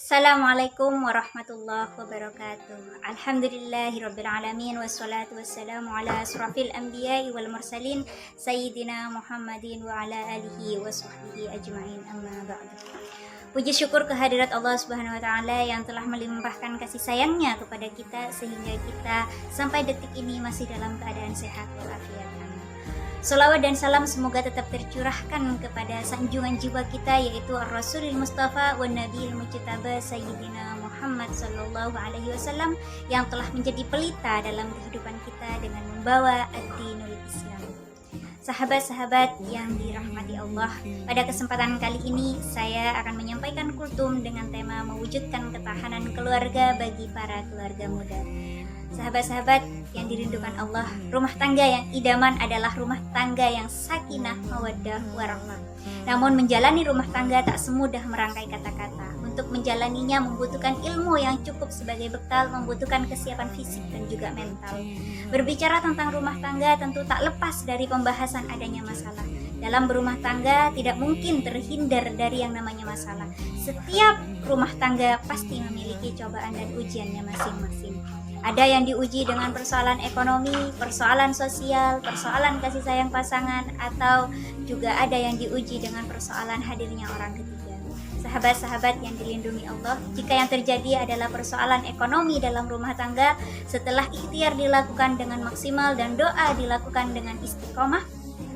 Assalamualaikum warahmatullahi wabarakatuh. Alhamdulillahirrabbilalamin. Wassalatu wassalamu ala asrafil anbiya'i wal mursalin Sayyidina Muhammadin wa ala alihi wa sahbihi ajma'in, amma ba'du. Puji syukur kehadirat Allah Subhanahu wa Ta'ala yang telah melimpahkan kasih sayangnya kepada kita sehingga kita sampai detik ini masih dalam keadaan sehat walafiat. Salawat dan salam semoga tetap tercurahkan kepada sanjungan jiwa kita, yaitu Ar-Rasulul Mustafa wa Nabiul Mujtaba Sayyidina Muhammad sallallahu alaihi wasallam yang telah menjadi pelita dalam kehidupan kita dengan membawa ad-dinul Islam. Sahabat-sahabat yang dirahmati Allah, pada kesempatan kali ini saya akan menyampaikan kultum dengan tema mewujudkan ketahanan keluarga bagi para keluarga muda. Sahabat-sahabat yang dirindukan Allah, rumah tangga yang idaman adalah rumah tangga yang sakinah, mawaddah, warahmah. Namun menjalani rumah tangga tak semudah merangkai kata-kata. Untuk menjalaninya membutuhkan ilmu yang cukup sebagai bekal, membutuhkan kesiapan fisik dan juga mental. Berbicara tentang rumah tangga tentu tak lepas dari pembahasan adanya masalah. Dalam berumah tangga tidak mungkin terhindar dari yang namanya masalah. Setiap rumah tangga pasti memiliki cobaan dan ujiannya masing-masing. Ada yang diuji dengan persoalan ekonomi, persoalan sosial, persoalan kasih sayang pasangan, atau juga ada yang diuji dengan persoalan hadirnya orang ketiga. Sahabat-sahabat yang dilindungi Allah, jika yang terjadi adalah persoalan ekonomi dalam rumah tangga, setelah ikhtiar dilakukan dengan maksimal dan doa dilakukan dengan istiqomah,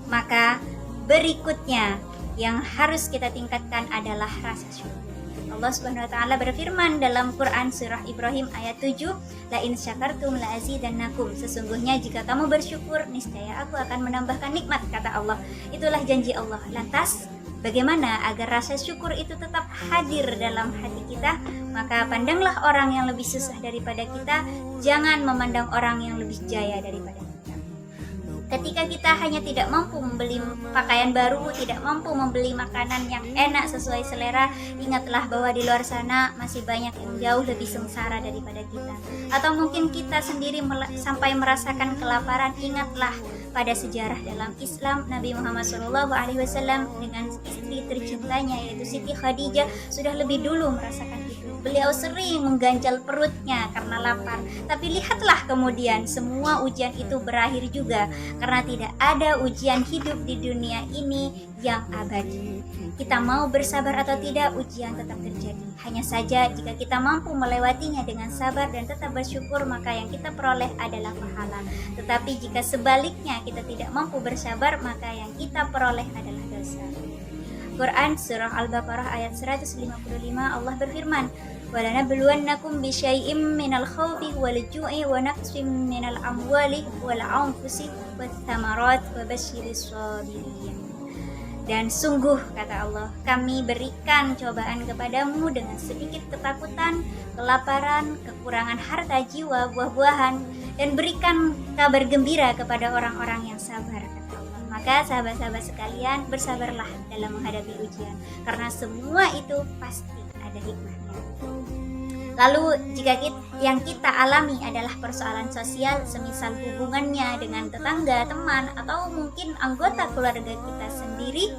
maka berikutnya yang harus kita tingkatkan adalah rasa syukur. Allah Subhanahu wa Ta'ala berfirman dalam Quran surah Ibrahim ayat 7, la in syakartum la azidannakum. Sesungguhnya jika kamu bersyukur, niscaya aku akan menambahkan nikmat, kata Allah. Itulah janji Allah. Lantas bagaimana agar rasa syukur itu tetap hadir dalam hati kita? Maka pandanglah orang yang lebih susah daripada kita, jangan memandang orang yang lebih jaya daripada kita. Ketika kita hanya tidak mampu membeli pakaian baru, tidak mampu membeli makanan yang enak sesuai selera, ingatlah bahwa di luar sana masih banyak yang jauh lebih sengsara daripada kita. Atau mungkin kita sendiri sampai merasakan kelaparan, ingatlah pada sejarah dalam Islam, Nabi Muhammad SAW dengan istri tercintanya yaitu Siti Khadijah sudah lebih dulu merasakan itu. Beliau sering mengganjal perutnya karena lapar. Tapi lihatlah kemudian semua ujian itu berakhir juga, karena tidak ada ujian hidup di dunia ini yang abadi. Kita mau bersabar atau tidak, ujian tetap terjadi. Hanya saja jika kita mampu melewatinya dengan sabar dan tetap bersyukur, maka yang kita peroleh adalah pahala. Tetapi jika sebaliknya kita tidak mampu bersabar, maka yang kita peroleh adalah dosa. Quran surah Al-Baqarah ayat 155, Allah berfirman, وَلَنَبْلُوَنَّكُمْ بِشَيْءٍ مِّنَ الْخَوْفِ وَالْجُوعِ وَنَقْصٍ مِّنَ الْأَمْوَالِ وَالْأَنفُسِ وَالثَّمَرَاتِ وَبَشِّرِ الصَّابِرِينَ. Dan sungguh, kata Allah, kami berikan cobaan kepadamu dengan sedikit ketakutan, kelaparan, kekurangan harta jiwa, buah-buahan, dan berikan kabar gembira kepada orang-orang yang sabar, kata Allah. Maka sahabat-sahabat sekalian, bersabarlah dalam menghadapi ujian, karena semua itu pasti ada hikmahnya. Lalu jika yang kita alami adalah persoalan sosial, semisal hubungannya dengan tetangga, teman, atau mungkin anggota keluarga kita sendiri,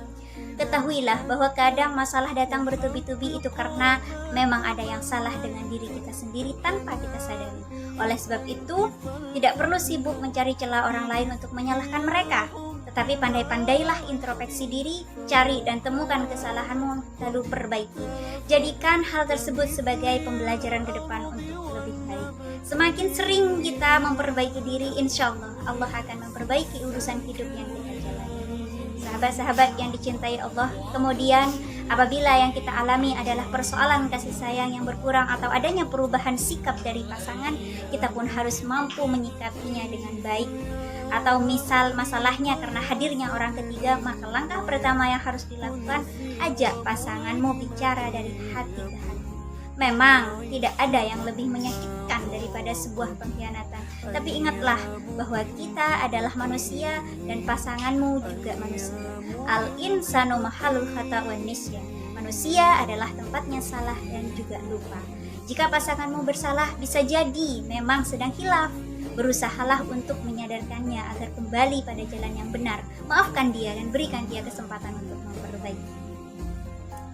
ketahuilah bahwa kadang masalah datang bertubi-tubi itu karena memang ada yang salah dengan diri kita sendiri tanpa kita sadari. Oleh sebab itu, tidak perlu sibuk mencari celah orang lain untuk menyalahkan mereka, tetapi pandai-pandailah introspeksi diri, cari dan temukan kesalahanmu, lalu perbaiki. Jadikan hal tersebut sebagai pembelajaran ke depan untuk lebih baik. Semakin sering kita memperbaiki diri, insya Allah akan memperbaiki urusan hidup yang kita jalani. Sahabat-sahabat yang dicintai Allah, kemudian apabila yang kita alami adalah persoalan kasih sayang yang berkurang atau adanya perubahan sikap dari pasangan, kita pun harus mampu menyikapinya dengan baik. Atau misal masalahnya karena hadirnya orang ketiga, maka langkah pertama yang harus dilakukan, ajak pasanganmu bicara dari hati ke hati. Memang tidak ada yang lebih menyakitkan daripada sebuah pengkhianatan, tapi ingatlah bahwa kita adalah manusia dan pasanganmu juga manusia. Al-insanu mahalul khata' wan nisyan. Manusia adalah tempatnya salah dan juga lupa. Jika pasanganmu bersalah, bisa jadi memang sedang khilaf. Berusahalah untuk menyadarkannya agar kembali pada jalan yang benar. Maafkan dia dan berikan dia kesempatan untuk memperbaiki.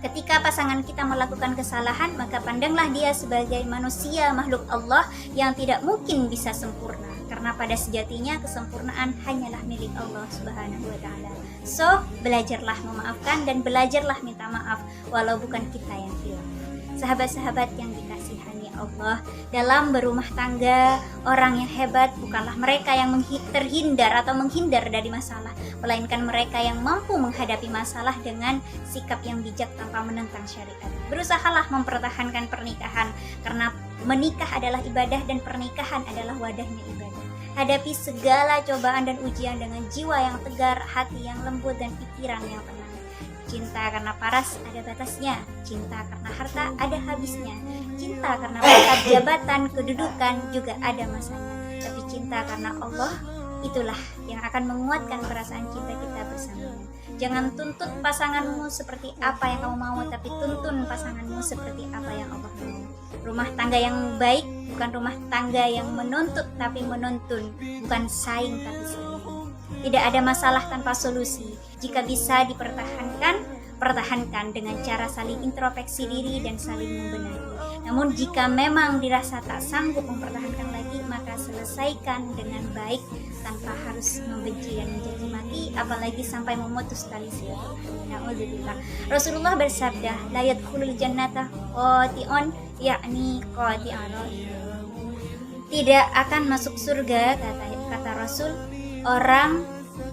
Ketika pasangan kita melakukan kesalahan, maka pandanglah dia sebagai manusia makhluk Allah yang tidak mungkin bisa sempurna, karena pada sejatinya kesempurnaan hanyalah milik Allah Subhanahu wa taala. So, belajarlah memaafkan dan belajarlah minta maaf walau bukan kita yang hilang. Sahabat-sahabat yang dikasihani Allah, dalam berumah tangga, orang yang hebat bukanlah mereka yang terhindar atau menghindar dari masalah, melainkan mereka yang mampu menghadapi masalah dengan sikap yang bijak tanpa menentang syariat. Berusahalah mempertahankan pernikahan, karena menikah adalah ibadah dan pernikahan adalah wadahnya ibadah. Hadapi segala cobaan dan ujian dengan jiwa yang tegar, hati yang lembut, dan pikiran yang tenang. Cinta karena paras ada batasnya, cinta karena harta ada habisnya, cinta karena pangkat jabatan, kedudukan juga ada masanya. Tapi cinta karena Allah, itulah yang akan menguatkan perasaan cinta kita bersamanya. Jangan tuntut pasanganmu seperti apa yang kamu mau, tapi tuntun pasanganmu seperti apa yang Allah mau. Rumah tangga yang baik bukan rumah tangga yang menuntut tapi menuntun, bukan saing tapi saling. Tidak ada masalah tanpa solusi. Jika bisa dipertahankan, pertahankan dengan cara saling introspeksi diri dan saling membenahi. Namun jika memang dirasa tak sanggup mempertahankan lagi, maka selesaikan dengan baik tanpa harus membenci dan mencaci maki, apalagi sampai memutus tali silaturahmi. Na'udzubillah. Rasulullah bersabda, la yadkhulul jannata qati'un, yakni qati'an. Tidak akan masuk surga, kata Rasul, orang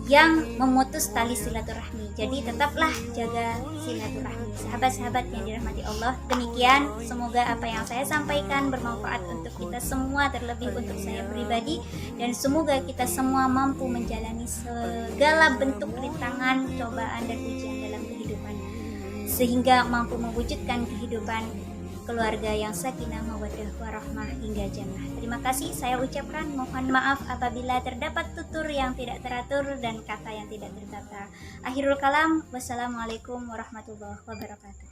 yang memutus tali silaturahmi. Jadi tetaplah jaga silaturahmi. Sahabat-sahabat yang dirahmati Allah, demikian semoga apa yang saya sampaikan bermanfaat untuk kita semua, terlebih untuk saya pribadi, dan semoga kita semua mampu menjalani segala bentuk rintangan, cobaan, dan ujian dalam kehidupan, sehingga mampu mewujudkan kehidupan keluarga yang sakinah, mawaddah, warahmah hingga jannah. Terima kasih saya ucapkan, mohon maaf apabila terdapat tutur yang tidak teratur dan kata yang tidak tertata. Akhirul kalam, wassalamualaikum warahmatullahi wabarakatuh.